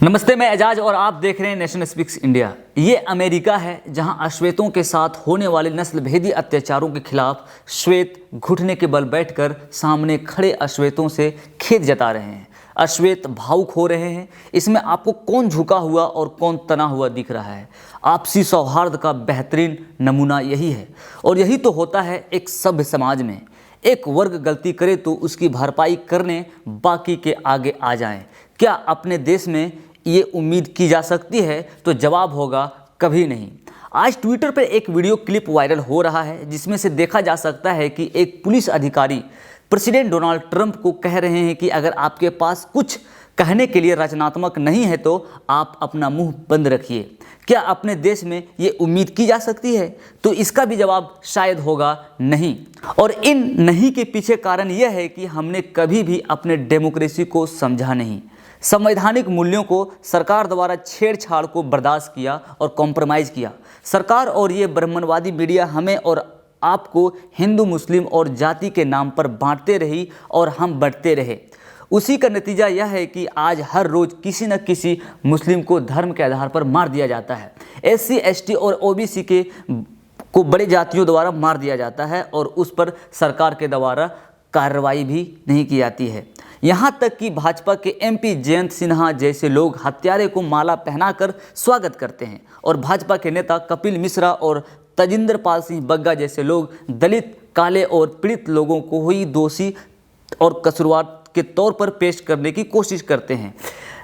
नमस्ते, मैं एजाज और आप देख रहे हैं नेशन स्पीक्स इंडिया। ये अमेरिका है जहां अश्वेतों के साथ होने वाले नस्लभेदी अत्याचारों के खिलाफ श्वेत घुटने के बल बैठकर सामने खड़े अश्वेतों से खेद जता रहे हैं। अश्वेत भावुक हो रहे हैं। इसमें आपको कौन झुका हुआ और कौन तना हुआ दिख रहा है। आपसी सौहार्द का बेहतरीन नमूना यही है और यही तो होता है एक सभ्य समाज में। एक वर्ग गलती करे तो उसकी भरपाई करने बाकी के आगे आ जाएं। क्या अपने देश में ये उम्मीद की जा सकती है? तो जवाब होगा कभी नहीं। आज ट्विटर पर एक वीडियो क्लिप वायरल हो रहा है जिसमें से देखा जा सकता है कि एक पुलिस अधिकारी प्रेसिडेंट डोनाल्ड ट्रंप को कह रहे हैं कि अगर आपके पास कुछ कहने के लिए रचनात्मक नहीं है तो आप अपना मुंह बंद रखिए। क्या अपने देश में ये उम्मीद की जा सकती है? तो इसका भी जवाब शायद होगा नहीं। और इन नहीं के पीछे कारण यह है कि हमने कभी भी अपने डेमोक्रेसी को समझा नहीं, संवैधानिक मूल्यों को सरकार द्वारा छेड़छाड़ को बर्दाश्त किया और कॉम्प्रोमाइज़ किया। सरकार और ये ब्राह्मणवादी मीडिया हमें और आपको हिंदू, मुस्लिम और जाति के नाम पर बांटते रही और हम बढ़ते रहे। उसी का नतीजा यह है कि आज हर रोज़ किसी न किसी मुस्लिम को धर्म के आधार पर मार दिया जाता है। SC, ST और OBC को बड़े जातियों द्वारा मार दिया जाता है और उस पर सरकार के द्वारा कार्रवाई भी नहीं की जाती है। यहाँ तक कि भाजपा के MP जयंत सिन्हा जैसे लोग हत्यारे को माला पहनाकर स्वागत करते हैं और भाजपा के नेता कपिल मिश्रा और तजिंदर पाल सिंह बग्गा जैसे लोग दलित, काले और पीड़ित लोगों को ही दोषी और कसूरवार के तौर पर पेश करने की कोशिश करते हैं।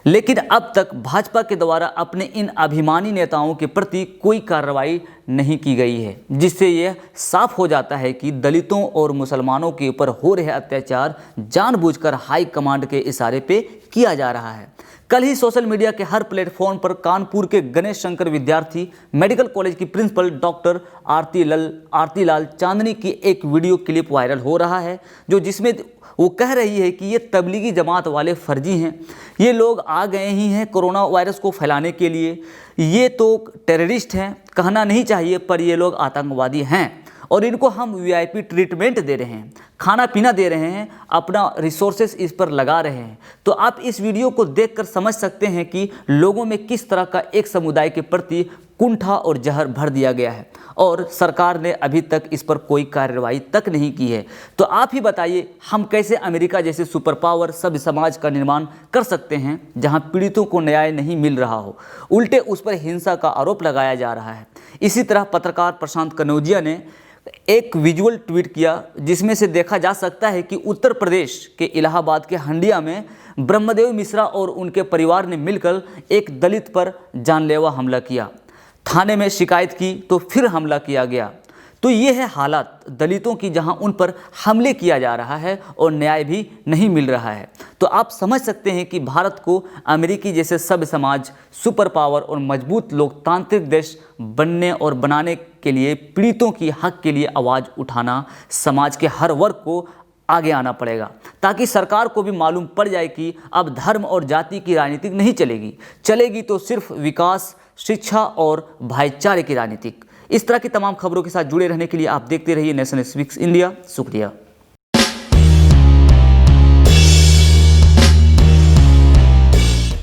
लेकिन अब तक भाजपा के द्वारा अपने इन अभिमानी नेताओं के प्रति कोई कार्रवाई नहीं की गई है, जिससे यह साफ हो जाता है कि दलितों और मुसलमानों के ऊपर हो रहे अत्याचार जानबूझकर हाई कमांड के इशारे पे किया जा रहा है। कल ही सोशल मीडिया के हर प्लेटफॉर्म पर कानपुर के गणेश शंकर विद्यार्थी मेडिकल कॉलेज की प्रिंसिपल डॉक्टर आरती लाल चांदनी की एक वीडियो क्लिप वायरल हो रहा है जिसमें वो कह रही है कि ये तबलीगी जमात वाले फर्जी हैं। ये लोग आ गए ही हैं कोरोना वायरस को फैलाने के लिए। ये तो टेररिस्ट हैं, कहना नहीं चाहिए, पर ये लोग आतंकवादी हैं और इनको हम VIP ट्रीटमेंट दे रहे हैं, खाना पीना दे रहे हैं, अपना रिसोर्सेस इस पर लगा रहे हैं। तो आप इस वीडियो को देखकर समझ सकते हैं कि लोगों में किस तरह का एक समुदाय के प्रति कुंठा और जहर भर दिया गया है और सरकार ने अभी तक इस पर कोई कार्रवाई तक नहीं की है। तो आप ही बताइए, हम कैसे अमेरिका जैसे सुपर पावर सभ्य समाज का निर्माण कर सकते हैं जहां पीड़ितों को न्याय नहीं मिल रहा हो, उल्टे उस पर हिंसा का आरोप लगाया जा रहा है। इसी तरह पत्रकार प्रशांत कनौजिया ने एक विजुअल ट्वीट किया जिसमें से देखा जा सकता है कि उत्तर प्रदेश के इलाहाबाद के हंडिया में ब्रह्मदेव मिश्रा और उनके परिवार ने मिलकर एक दलित पर जानलेवा हमला किया। थाने में शिकायत की तो फिर हमला किया गया। तो ये है हालात दलितों की, जहां उन पर हमले किया जा रहा है और न्याय भी नहीं मिल रहा है। तो आप समझ सकते हैं कि भारत को अमेरिकी जैसे सभ्य समाज, सुपर पावर और मजबूत लोकतांत्रिक देश बनने और बनाने के लिए पीड़ितों की हक के लिए आवाज़ उठाना, समाज के हर वर्ग को आगे आना पड़ेगा ताकि सरकार को भी मालूम पड़ जाए कि अब धर्म और जाति की राजनीति नहीं चलेगी तो सिर्फ विकास, शिक्षा और भाईचारे की राजनीति। इस तरह की तमाम खबरों के साथ जुड़े रहने के लिए आप देखते रहिए नेशन स्पीक्स इंडिया। शुक्रिया।